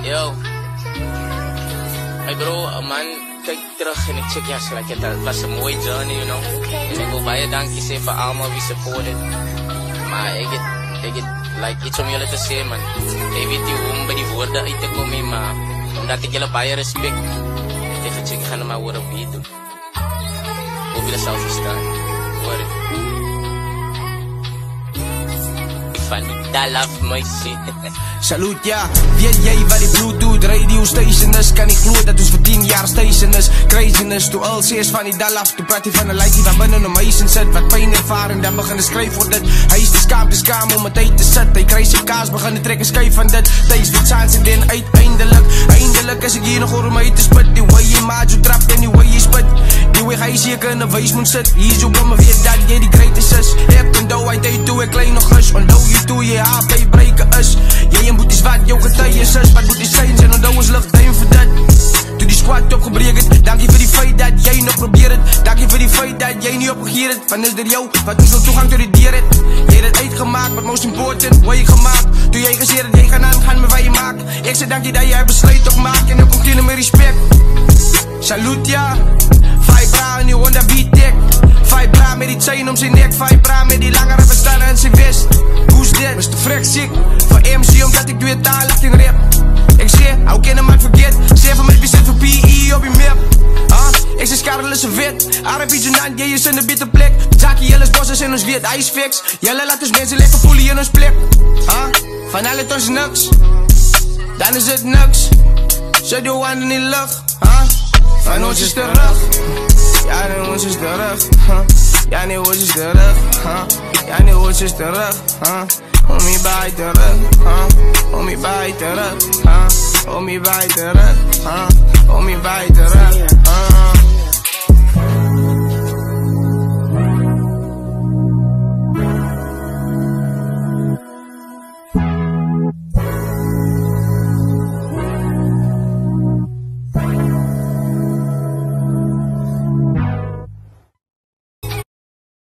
Yo. Hey bro, man, kijk terug en ik check juist like het was een mooie journey, you know. En ik wil baie dankie zeggen voor allemaal wie supported. Maar ik het like iets om jullie te zeggen, man. Ik weet niet hoe om bij die woorden uit te komen, maar omdat ik jullie baie respect. Even checken, gaan maar woorden op je doen. Hoe wil je zelf verstaan? Hoor dat love my shit. Salut, ja, weet jy wat die Bluetooth radio station is? Kan nie glo dat ons vir 10 jaar station is. Craziness, toe al sê is van die dal af. Toe praat jy van een laaitjie wat binnen om huis in sit, wat pijn ervaar en dan begin te skryf voor dit. Hy is te skaam om het uit te sit. Hy kry sy kaas, begin te trek en skyf van dit. Thuis met saans en den uiteindelik is ek hier nog oor om uit te spit. Die way jy maat, jy trap en die way jy spit. Die way hy seker in een wees moet sit. Hier is jou blimme weet dat jy die greatest is. Ek onthou uit tyd toe ek klein nog is. Onthou jy toe jy haar by breken is. Jy en boeties wat jou getuies is. Wat boeties zijn en onthou ons lichtduim vir dit. Toe die squad opgebreek het, dankie vir die feit dat jy nog probeer het. Dankie vir die feit dat jy nie opgegeer het. Van is dit jou, wat ons nou toegang tot die deur het. Jy het het uitgemaakt, wat most important, hoe jy gemaakt. Toe jy gesê dat jy gaan met wat jy maak. Ek sê dankie dat jy besluit op maak en ook geen met respect. Salut ja, Vibra en die Honda VTEC. Vibra met die chain om zijn nek, Vibra met die langere bestanden in zijn vest. Hoe's dit? Mr. Freck sick, voor MC omdat ik twee talen in rap. Ik zeg, how can a man forget? 7% voor PE op je map. Ik zeg, Karel is een vet. R.I.P. Junant, jij is in de bitte plek. Jackie, Jelle's bosses in ons weet, hij is fix. Jelle laat ons mensen lekker voelen in ons plek. Van alle het ons niks, dan is het niks. Zet je handen in de lucht, van ons is terug. Ja, nee, ons is terug. Ja, nee, ons is terug. Ja, nee, ons is terug. Homie bij terug. Homie bij terug. Homie bij terug. Homie bij terug.